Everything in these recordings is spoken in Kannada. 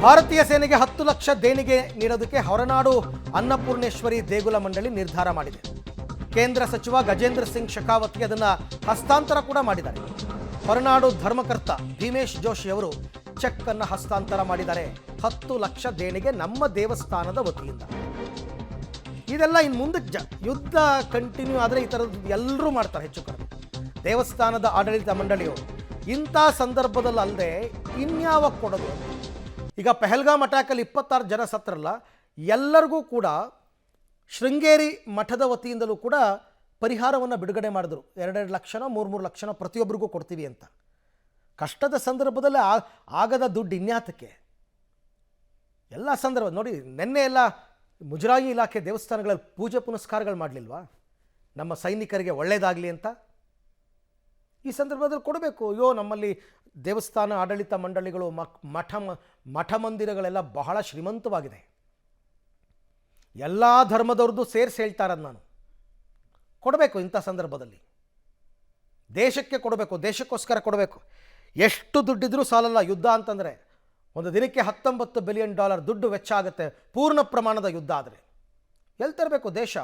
ಭಾರತೀಯ ಸೇನೆಗೆ 10 ಲಕ್ಷ ದೇಣಿಗೆ ನೀಡೋದಕ್ಕೆ ಹೊರನಾಡು ಅನ್ನಪೂರ್ಣೇಶ್ವರಿ ದೇಗುಲ ಮಂಡಳಿ ನಿರ್ಧಾರ ಮಾಡಿದೆ. ಕೇಂದ್ರ ಸಚಿವ ಗಜೇಂದ್ರ ಸಿಂಗ್ ಶೆಖಾವತ್ಗೆ ಅದನ್ನು ಹಸ್ತಾಂತರ ಕೂಡ ಮಾಡಿದ್ದಾರೆ. ಹೊರನಾಡು ಧರ್ಮಕರ್ತ ಭೀಮೇಶ್ ಜೋಶಿ ಅವರು ಚೆಕ್ ಅನ್ನು ಹಸ್ತಾಂತರ ಮಾಡಿದ್ದಾರೆ. 10 ಲಕ್ಷ ದೇಣಿಗೆ ನಮ್ಮ ದೇವಸ್ಥಾನದ ವತಿಯಿಂದ. ಇದೆಲ್ಲ ಇನ್ನು ಮುಂದಕ್ಕೆ ಯುದ್ಧ ಕಂಟಿನ್ಯೂ ಆದರೆ ಈ ಥರದ್ದು ಎಲ್ಲರೂ ಮಾಡ್ತಾರೆ ಹೆಚ್ಚು ಕಡಿಮೆ. ದೇವಸ್ಥಾನದ ಆಡಳಿತ ಮಂಡಳಿಯವರು ಇಂಥ ಸಂದರ್ಭದಲ್ಲಿ ಅಲ್ಲದೆ ಇನ್ಯಾವಾಗ ಕೊಡೋದು? ಈಗ ಪೆಹಲ್ಗಾಮ್ ಅಟ್ಯಾಕಲ್ಲಿ 26 ಜನ ಸತ್ರಲ್ಲ, ಎಲ್ಲರಿಗೂ ಕೂಡ ಶೃಂಗೇರಿ ಮಠದ ವತಿಯಿಂದಲೂ ಕೂಡ ಪರಿಹಾರವನ್ನು ಬಿಡುಗಡೆ ಮಾಡಿದ್ರು. 2 ಲಕ್ಷನೋ 3 ಲಕ್ಷನೋ ಪ್ರತಿಯೊಬ್ಬರಿಗೂ ಕೊಡ್ತೀವಿ ಅಂತ. ಕಷ್ಟದ ಸಂದರ್ಭದಲ್ಲಿ ಆಗದ ದುಡ್ಡು ಇನ್ಯಾತಕ್ಕೆ? ಎಲ್ಲ ಸಂದರ್ಭ ನೋಡಿ, ನಿನ್ನೆ ಎಲ್ಲ ಮುಜರಾಯಿ ಇಲಾಖೆ ದೇವಸ್ಥಾನಗಳಲ್ಲಿ ಪೂಜೆ ಪುನಸ್ಕಾರಗಳು ಮಾಡಲಿಲ್ವಾ? ನಮ್ಮ ಸೈನಿಕರಿಗೆ ಒಳ್ಳೆಯದಾಗಲಿ ಅಂತ. ಈ ಸಂದರ್ಭದಲ್ಲಿ ಕೊಡಬೇಕು. ಅಯ್ಯೋ, ನಮ್ಮಲ್ಲಿ ದೇವಸ್ಥಾನ ಆಡಳಿತ ಮಂಡಳಿಗಳು ಮಠ ಮಂದಿರಗಳೆಲ್ಲ ಬಹಳ ಶ್ರೀಮಂತವಾಗಿದೆ. ಎಲ್ಲ ಧರ್ಮದವ್ರದ್ದು ಸೇರಿಸಿ ಹೇಳ್ತಾರದು. ನಾನು ಕೊಡಬೇಕು. ಇಂಥ ಸಂದರ್ಭದಲ್ಲಿ ದೇಶಕ್ಕೆ ಕೊಡಬೇಕು, ದೇಶಕ್ಕೋಸ್ಕರ ಕೊಡಬೇಕು. ಎಷ್ಟು ದುಡ್ಡಿದ್ರೂ ಸಾಲಲ್ಲ. ಯುದ್ಧ ಅಂತಂದರೆ ಒಂದು ದಿನಕ್ಕೆ $19 ಬಿಲಿಯನ್ ದುಡ್ಡು ವೆಚ್ಚ ಆಗುತ್ತೆ ಪೂರ್ಣ ಪ್ರಮಾಣದ ಯುದ್ಧ ಆದರೆ. ಎಲ್ಲಿ ತರಬೇಕು ದೇಶ?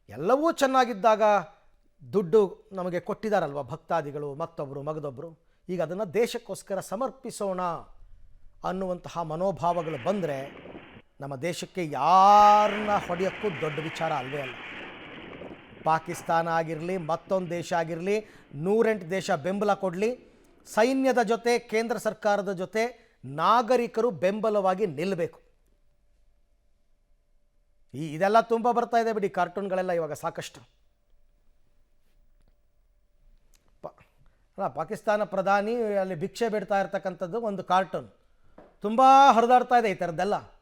ಎಲ್ಲವೂ ಚೆನ್ನಾಗಿದ್ದಾಗ ದುಡ್ಡು ನಮಗೆ ಕೊಟ್ಟಿದ್ದಾರಲ್ವ ಭಕ್ತಾದಿಗಳು, ಮಗದೊಬ್ಬರು. ಈಗ ಅದನ್ನು ದೇಶಕ್ಕೋಸ್ಕರ ಸಮರ್ಪಿಸೋಣ ಅನ್ನುವಂತಹ ಮನೋಭಾವಗಳು ಬಂದರೆ ನಮ್ಮ ದೇಶಕ್ಕೆ ಯಾರನ್ನ ಹೊಡೆಯೋಕ್ಕೂ ದೊಡ್ಡ ವಿಚಾರ ಅಲ್ವೇ ಅಲ್ಲ. ಪಾಕಿಸ್ತಾನ ಆಗಿರಲಿ, ಮತ್ತೊಂದು ದೇಶ ಆಗಿರಲಿ, 108 ದೇಶ ಬೆಂಬಲ ಕೊಡಲಿ, ಸೈನ್ಯದ ಜೊತೆ ಕೇಂದ್ರ ಸರ್ಕಾರದ ಜೊತೆ ನಾಗರಿಕರು ಬೆಂಬಲವಾಗಿ ನಿಲ್ಲಬೇಕು. ಇದೆಲ್ಲ ತುಂಬ ಬರ್ತಾ ಇದೆ ಬಿಡಿ, ಕಾರ್ಟೂನ್ಗಳೆಲ್ಲ ಇವಾಗ ಸಾಕಷ್ಟು. ಪಾಕಿಸ್ತಾನ ಪ್ರಧಾನಿ ಅಲ್ಲಿ ಭಿಕ್ಷೆ ಬಿಡ್ತಾ ಇರ್ತಕ್ಕಂಥದ್ದು ಒಂದು ಕಾರ್ಟೂನ್ ತುಂಬ ಹರಿದಾಡ್ತಾ ಇದೆ ಈ ಥರದ್ದೆಲ್ಲ.